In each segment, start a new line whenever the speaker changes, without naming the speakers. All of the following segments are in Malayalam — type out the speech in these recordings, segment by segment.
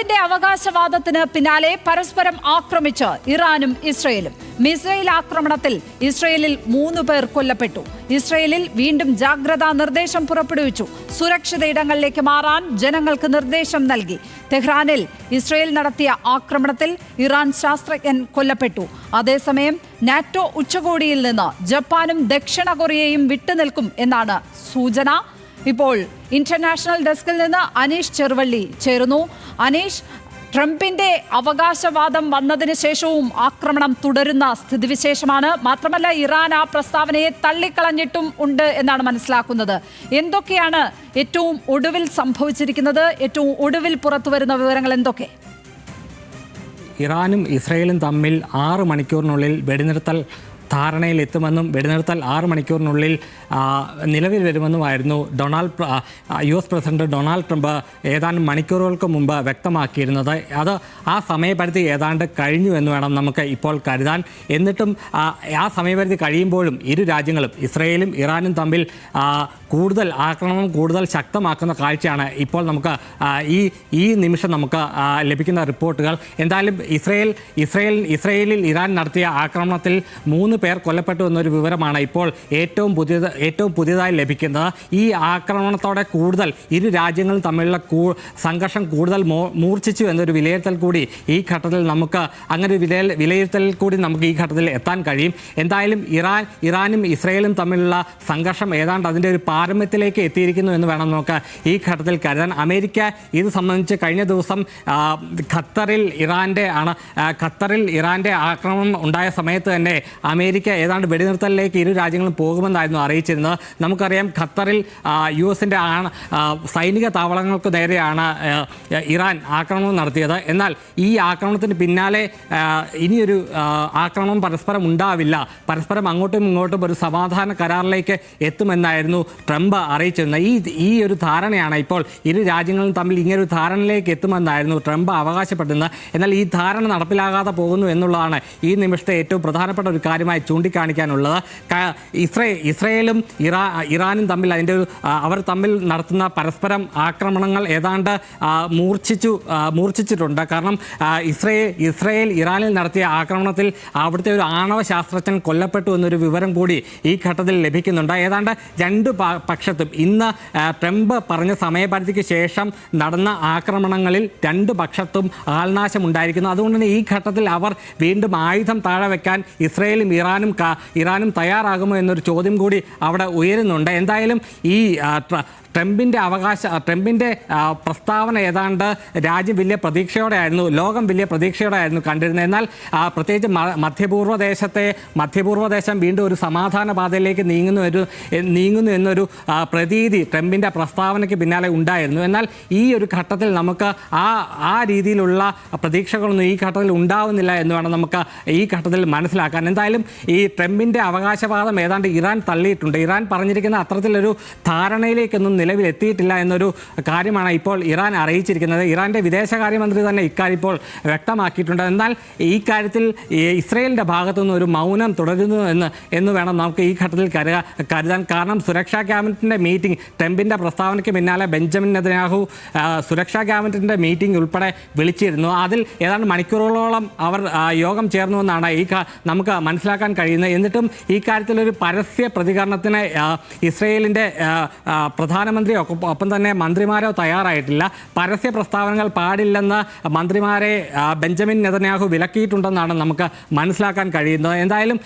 ട്രംപിന്റെ അവകാശവാദത്തിന് പിന്നാലെ പരസ്പരം ആക്രമിച്ച് ഇറാനും ഇസ്രയേലും. മിസൈൽ ആക്രമണത്തിൽ ഇസ്രയേലിൽ 3 പേർ കൊല്ലപ്പെട്ടു. ഇസ്രയേലിൽ വീണ്ടും ജാഗ്രതാ നിർദ്ദേശം പുറപ്പെടുവിച്ചു. സുരക്ഷിത ഇടങ്ങളിലേക്ക് മാറാൻ ജനങ്ങൾക്ക് നിർദ്ദേശം നൽകി. തെഹ്റാനിൽ ഇസ്രയേൽ നടത്തിയ ആക്രമണത്തിൽ ഇറാൻ ശാസ്ത്രജ്ഞൻ കൊല്ലപ്പെട്ടു. അതേസമയം നാറ്റോ ഉച്ചകോടിയിൽ നിന്ന് ജപ്പാനും ദക്ഷിണ കൊറിയയും വിട്ടുനിൽക്കും എന്നാണ് സൂചന. ഇപ്പോൾ ഇന്റർനാഷണൽ ഡെസ്കിൽ നിന്ന് അനീഷ് ചെറുവള്ളി ചേരുന്നു. അനീഷ്, ട്രംപിന്റെ അവകാശവാദം വന്നതിന് ശേഷവും ആക്രമണം തുടരുന്ന സ്ഥിതിവിശേഷമാണ്. മാത്രമല്ല, ഇറാൻ ആ പ്രസ്താവനയെ തള്ളിക്കളഞ്ഞിട്ടും ഉണ്ട് എന്നാണ് മനസ്സിലാക്കുന്നത്. എന്തൊക്കെയാണ് ഏറ്റവും ഒടുവിൽ സംഭവിച്ചിരിക്കുന്നത്? ഏറ്റവും ഒടുവിൽ പുറത്തുവരുന്ന വിവരങ്ങൾ എന്തൊക്കെ?
ഇറാനും ഇസ്രയേലും തമ്മിൽ 6 മണിക്കൂറിനുള്ളിൽ വെടിനിർത്തൽ ധാരണയിലെത്തുമെന്നും വെടിനിർത്തൽ 6 മണിക്കൂറിനുള്ളിൽ നിലവിൽ വരുമെന്നുമായിരുന്നു US പ്രസിഡന്റ് ഡൊണാൾഡ് ട്രംപ് ഏതാനും മണിക്കൂറുകൾക്ക് മുമ്പ് വ്യക്തമാക്കിയിരുന്നത്. അത് ആ സമയപരിധി ഏതാണ്ട് കഴിഞ്ഞു എന്ന് വേണം നമുക്ക് ഇപ്പോൾ കരുതാൻ. എന്നിട്ടും ആ സമയപരിധി കഴിയുമ്പോഴും ഇരു രാജ്യങ്ങളും ഇസ്രയേലും ഇറാനും തമ്മിൽ കൂടുതൽ ആക്രമണം കൂടുതൽ ശക്തമാക്കുന്ന കാഴ്ചയാണ് ഇപ്പോൾ നമുക്ക് ഈ നിമിഷം നമുക്ക് ലഭിക്കുന്ന റിപ്പോർട്ടുകൾ. എന്തായാലും ഇസ്രയേലിൽ ഇറാൻ നടത്തിയ ആക്രമണത്തിൽ 3 പേർ കൊല്ലപ്പെട്ടു എന്നൊരു വിവരമാണ് ഇപ്പോൾ ഏറ്റവും പുതിയതായി ലഭിക്കുന്നത്. ഈ ആക്രമണത്തോടെ കൂടുതൽ ഇരു രാജ്യങ്ങളും തമ്മിലുള്ള സംഘർഷം കൂടുതൽ മൂർച്ഛിച്ചു എന്നൊരു വിലയിരുത്തൽ കൂടി ഈ ഘട്ടത്തിൽ നമുക്ക് ഈ ഘട്ടത്തിൽ എത്താൻ കഴിയും. എന്തായാലും ഇറാനും ഇസ്രയേലും തമ്മിലുള്ള സംഘർഷം ഏതാണ്ട് അതിൻ്റെ ഒരു പാരമ്യത്തിലേക്ക് എത്തിയിരിക്കുന്നു എന്ന് വേണം നമുക്ക് ഈ ഘട്ടത്തിൽ കരുതാൻ. അമേരിക്ക ഇത് സംബന്ധിച്ച് കഴിഞ്ഞ ദിവസം ഖത്തറിൽ ഇറാൻ്റെ ആക്രമണം ഉണ്ടായ സമയത്ത് തന്നെ അമേരിക്ക ഏതാണ്ട് വെടിനിർത്തലിലേക്ക് ഇരു രാജ്യങ്ങളും പോകുമെന്നായിരുന്നു അറിയിച്ചിരുന്നത്. നമുക്കറിയാം, ഖത്തറിൽ US-ൻ്റെ സൈനിക താവളങ്ങൾക്ക് നേരെയാണ് ഇറാൻ ആക്രമണം നടത്തിയത്. എന്നാൽ ഈ ആക്രമണത്തിന് പിന്നാലെ ഇനിയൊരു ആക്രമണം പരസ്പരം ഉണ്ടാവില്ല, പരസ്പരം അങ്ങോട്ടും ഇങ്ങോട്ടും ഒരു സമാധാന കരാറിലേക്ക് എത്തുമെന്നായിരുന്നു ട്രംപ് അറിയിച്ചിരുന്നത്. ഈ ഒരു ധാരണയാണ് ഇപ്പോൾ ഇരു രാജ്യങ്ങളും തമ്മിൽ ഇങ്ങനൊരു ധാരണയിലേക്ക് എത്തുമെന്നായിരുന്നു ട്രംപ് അവകാശപ്പെടുന്നത്. എന്നാൽ ഈ ധാരണ നടപ്പിലാകാതെ പോകുന്നു എന്നുള്ളതാണ് ഈ നിമിഷത്തെ ഏറ്റവും പ്രധാനപ്പെട്ട ഒരു കാര്യമായി ചൂണ്ടിക്കാണിക്കാനുള്ളത്. ഇസ്രയേലും ഇറാനും തമ്മിൽ അവർ തമ്മിൽ നടത്തുന്ന പരസ്പരം ആക്രമണങ്ങൾ ഏതാണ്ട് മൂർച്ഛിച്ചിട്ടുണ്ട്. കാരണം ഇസ്രയേൽ ഇറാനിൽ നടത്തിയ ആക്രമണത്തിൽ അവിടുത്തെ ഒരു ആണവ ശാസ്ത്രജ്ഞൻ കൊല്ലപ്പെട്ടു എന്നൊരു വിവരം കൂടി ഈ ഘട്ടത്തിൽ ലഭിക്കുന്നുണ്ട്. ഏതാണ്ട് 2 പക്ഷത്തും ഇന്ന് ട്രംപ് പറഞ്ഞ സമയപരിധിക്ക് ശേഷം നടന്ന ആക്രമണങ്ങളിൽ 2 പക്ഷത്തും ആൾനാശം ഉണ്ടായിരിക്കുന്നു. അതുകൊണ്ട് തന്നെ ഈ ഘട്ടത്തിൽ അവർ വീണ്ടും ആയുധം താഴെ വെക്കാൻ ഇസ്രയേലും ഇറാനും തയ്യാറാകുമോ എന്നൊരു ചോദ്യം കൂടി അവിടെ ഉയരുന്നുണ്ട്. എന്തായാലും ഈ ട്രംപിൻ്റെ പ്രസ്താവന ഏതാണ്ട് ലോകം വലിയ പ്രതീക്ഷയോടെയായിരുന്നു കണ്ടിരുന്നത്. എന്നാൽ പ്രത്യേകിച്ച് മധ്യപൂർവ്വദേശം വീണ്ടും ഒരു സമാധാന പാതയിലേക്ക് നീങ്ങുന്നു എന്നൊരു പ്രതീതി ട്രംപിൻ്റെ പ്രസ്താവനയ്ക്ക് പിന്നാലെ ഉണ്ടായിരുന്നു. എന്നാൽ ഈ ഒരു ഘട്ടത്തിൽ നമുക്ക് ആ രീതിയിലുള്ള പ്രതീക്ഷകളൊന്നും ഈ ഘട്ടത്തിൽ ഉണ്ടാവുന്നില്ല എന്ന് വേണം നമുക്ക് ഈ ഘട്ടത്തിൽ മനസ്സിലാക്കാൻ. എന്തായാലും ഈ ട്രംപിൻ്റെ അവകാശവാദം ഏതാണ്ട് ഇറാൻ തള്ളിയിട്ടുണ്ട്. ഇറാൻ പറഞ്ഞിരിക്കുന്ന അത്തരത്തിലൊരു ധാരണയിലേക്കൊന്നും നിലവിൽ എത്തിയിട്ടില്ല എന്നൊരു കാര്യമാണ് ഇപ്പോൾ ഇറാൻ അറിയിച്ചിരിക്കുന്നത്. ഇറാൻ്റെ വിദേശകാര്യമന്ത്രി തന്നെ ഇക്കാര്യം ഇപ്പോൾ വ്യക്തമാക്കിയിട്ടുണ്ട്. എന്നാൽ ഈ കാര്യത്തിൽ ഇസ്രയേലിൻ്റെ ഭാഗത്തുനിന്ന് ഒരു മൗനം തുടരുന്നു എന്ന് വേണം നമുക്ക് ഈ ഘട്ടത്തിൽ കരുതാൻ. കാരണം സുരക്ഷാ ക്യാബിനറ്റിൻ്റെ മീറ്റിംഗ്, ട്രംപിൻ്റെ പ്രസ്താവനയ്ക്ക് പിന്നാലെ ബെഞ്ചമിൻ നെതന്യാഹു സുരക്ഷാ ക്യാബിനറ്റിൻ്റെ മീറ്റിംഗ് ഉൾപ്പെടെ വിളിച്ചിരുന്നു. അതിൽ ഏതാണ്ട് മണിക്കൂറുകളോളം അവർ യോഗം ചേർന്നുവെന്നാണ് നമുക്ക് മനസ്സിലാക്കാൻ കഴിയുന്നത്. എന്നിട്ടും ഈ കാര്യത്തിലൊരു പരസ്യ പ്രതികരണത്തിന് ഇസ്രയേലിൻ്റെ പ്രധാനമന്ത്രി ഒപ്പം തന്നെ മന്ത്രിമാരോ തയ്യാറായിട്ടില്ല. പരസ്യ പ്രസ്താവനകൾ പാടില്ലെന്ന് മന്ത്രിമാരെ ബെഞ്ചമിൻ നെതന്യാഹു വിലക്കിയിട്ടുണ്ടെന്നാണ് നമുക്ക് മനസ്സിലാക്കാൻ കഴിയുന്നത്. എന്തായാലും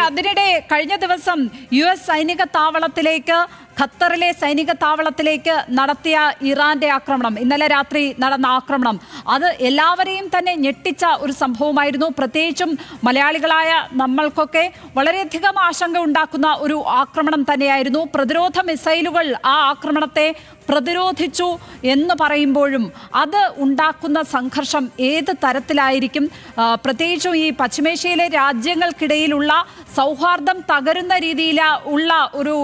അതിനിടെ കഴിഞ്ഞ ദിവസം US സൈനിക താവളത്തിലേക്ക്, ഖത്തറിലെ സൈനിക താവളത്തിലേക്ക് നടത്തിയ ഇറാന്റെ ആക്രമണം, ഇന്നലെ രാത്രി നടന്ന ആക്രമണം, അത് എല്ലാവരെയും തന്നെ ഞെട്ടിച്ച ഒരു സംഭവമായിരുന്നു. പ്രത്യേകിച്ചും മലയാളികളായ നമ്മൾക്കൊക്കെ വളരെയധികം ആശങ്ക ഉണ്ടാക്കുന്ന ഒരു ആക്രമണം തന്നെയായിരുന്നു. പ്രതിരോധ മിസൈലുകൾ ആ ആക്രമണത്തെ പ്രതിരോധിച്ചു എന്ന് പറയുമ്പോഴും അത് ഉണ്ടാക്കുന്ന സംഘർഷം ഏത് തരത്തിലായിരിക്കും? പ്രത്യേകിച്ചും ഈ പശ്ചിമേഷ്യയിലെ രാജ്യങ്ങൾക്കിടയിലുള്ള സൗഹാർദ്ദം തകരുന്ന രീതിയിലുള്ള ഒരു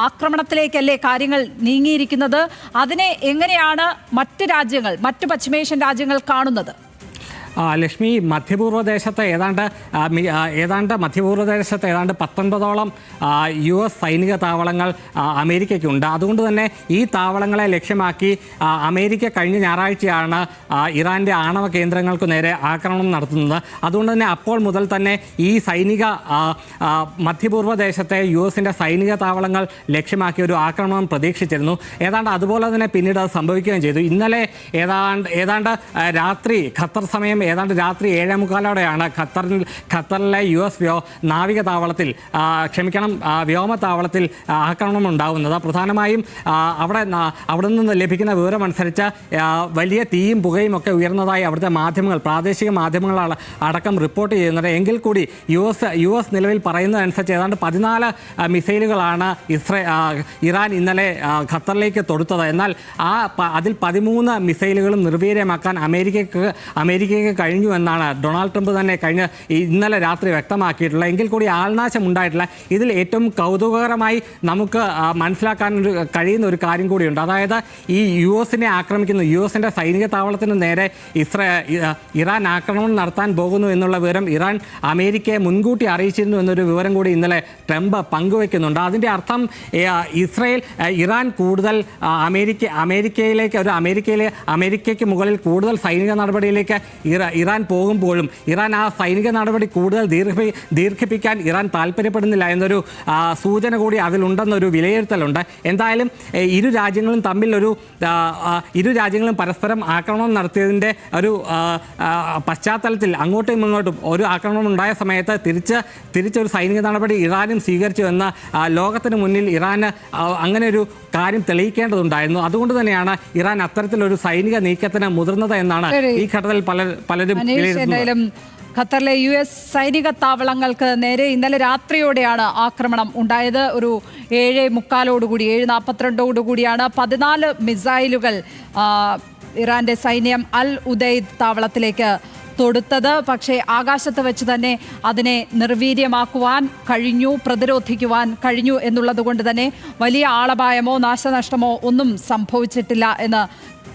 ആക്രമണത്തിലേക്കല്ലേ കാര്യങ്ങൾ നീങ്ങിയിരിക്കുന്നത്? അതിനെ എങ്ങനെയാണ് മറ്റ് പശ്ചിമേഷ്യൻ രാജ്യങ്ങൾ കാണുന്നത്?
ലക്ഷ്മി, മധ്യപൂർവ്വദേശത്ത് ഏതാണ്ട് മധ്യപൂർവ്വദേശത്ത് ഏതാണ്ട് 19ഓളം US സൈനിക താവളങ്ങൾ അമേരിക്കയ്ക്കുണ്ട്. അതുകൊണ്ട് തന്നെ ഈ താവളങ്ങളെ ലക്ഷ്യമാക്കി അമേരിക്ക കഴിഞ്ഞ ഞായറാഴ്ചയാണ് ഇറാൻ്റെ ആണവ കേന്ദ്രങ്ങൾക്ക് നേരെ ആക്രമണം നടത്തുന്നത്. അതുകൊണ്ട് തന്നെ അപ്പോൾ മുതൽ തന്നെ ഈ മധ്യപൂർവ്വദേശത്തെ US-ൻ്റെ സൈനിക താവളങ്ങൾ ലക്ഷ്യമാക്കി ഒരു ആക്രമണം പ്രതീക്ഷിച്ചിരുന്നു. ഏതാണ്ട് അതുപോലെ തന്നെ പിന്നീട് അത് സംഭവിക്കുകയും ചെയ്തു. ഇന്നലെ ഏതാണ്ട് രാത്രി ഖത്തർ സമയം ഏതാണ്ട് രാത്രി 7:45 ഖത്തറിലെ US നാവിക താവളത്തിൽ വ്യോമതാവളത്തിൽ ആക്രമണം ഉണ്ടാകുന്നത്. പ്രധാനമായും അവിടെ നിന്ന് ലഭിക്കുന്ന വിവരമനുസരിച്ച് വലിയ തീയും പുകയും ഒക്കെ ഉയർന്നതായി അവിടുത്തെ പ്രാദേശിക മാധ്യമങ്ങൾ അടക്കം റിപ്പോർട്ട് ചെയ്യുന്നത്. എങ്കിൽ കൂടി US നിലവിൽ പറയുന്നതനുസരിച്ച് ഏതാണ്ട് 14 മിസൈലുകളാണ് ഇറാൻ ഇന്നലെ ഖത്തറിലേക്ക് തൊടുത്തത്. എന്നാൽ അതിൽ 13 മിസൈലുകളും നിർവീര്യമാക്കാൻ അമേരിക്കയ്ക്ക് കഴിഞ്ഞു എന്നാണ് ഡൊണാൾഡ് ട്രംപ് തന്നെ ഇന്നലെ രാത്രി വ്യക്തമാക്കിയിട്ടുള്ളത്. എങ്കിൽ കൂടി ആൾനാശം ഉണ്ടായിട്ടില്ല. ഇതിൽ ഏറ്റവും കൗതുകകരമായി നമുക്ക് മനസ്സിലാക്കാൻ കഴിയുന്ന ഒരു കാര്യം കൂടിയുണ്ട്. അതായത് ഈ US-നെ ആക്രമിക്കുന്നു, US-ൻ്റെ സൈനിക താവളത്തിന് നേരെ ഇറാൻ ആക്രമണം നടത്താൻ പോകുന്നു എന്നുള്ള വിവരം അമേരിക്കയെ മുൻകൂട്ടി അറിയിച്ചിരുന്നു എന്നൊരു വിവരം കൂടി ഇന്നലെ ട്രംപ് പങ്കുവെക്കുന്നുണ്ട്. അതിൻ്റെ അർത്ഥം ഇറാൻ കൂടുതൽ അമേരിക്കയ്ക്ക് മുകളിൽ കൂടുതൽ സൈനിക നടപടിയിലേക്ക് ഇറാൻ പോകുമ്പോഴും ഇറാൻ ആ സൈനിക നടപടി കൂടുതൽ ദീർഘിപ്പിക്കാൻ ഇറാൻ താല്പര്യപ്പെടുന്നില്ല എന്നൊരു സൂചന കൂടി അതിലുണ്ടെന്നൊരു വിലയിരുത്തലുണ്ട്. എന്തായാലും ഇരു രാജ്യങ്ങളും പരസ്പരം ആക്രമണം നടത്തിയതിൻ്റെ ഒരു പശ്ചാത്തലത്തിൽ അങ്ങോട്ടും ഇങ്ങോട്ടും ഒരു ആക്രമണം ഉണ്ടായ സമയത്ത് തിരിച്ചൊരു സൈനിക നടപടി ഇറാനും സ്വീകരിച്ചു എന്ന് ലോകത്തിന് മുന്നിൽ ഇറാന് അങ്ങനെ ഒരു കാര്യം തെളിയിക്കേണ്ടതുണ്ടായിരുന്നു. അതുകൊണ്ട് തന്നെയാണ് ഇറാൻ അത്തരത്തിലൊരു സൈനിക നീക്കത്തിന് മുതിർന്നത് എന്നാണ് ഈ ഘട്ടത്തിൽ പലരും വിലയിരുത്തുന്നത്.
ഖത്തറിലെ US സൈനിക താവളങ്ങൾക്ക് നേരെ ഇന്നലെ രാത്രിയോടെയാണ് ആക്രമണം ഉണ്ടായത്. ഒരു 7:45 14 മിസൈലുകൾ ഇറാന്റെ സൈന്യം അൽ ഉദൈദ് താവളത്തിലേക്ക് തൊടുത്തത്. പക്ഷേ ആകാശത്ത് വെച്ച് തന്നെ അതിനെ നിർവീര്യമാക്കുവാൻ കഴിഞ്ഞു, പ്രതിരോധിക്കുവാൻ കഴിഞ്ഞു എന്നുള്ളത് കൊണ്ട് തന്നെ വലിയ ആളപായമോ നാശനഷ്ടമോ ഒന്നും സംഭവിച്ചിട്ടില്ല എന്ന്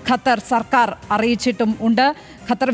ഖത്തർ സർക്കാർ അറിയിച്ചിട്ടും ഉണ്ട്. ഖത്തർ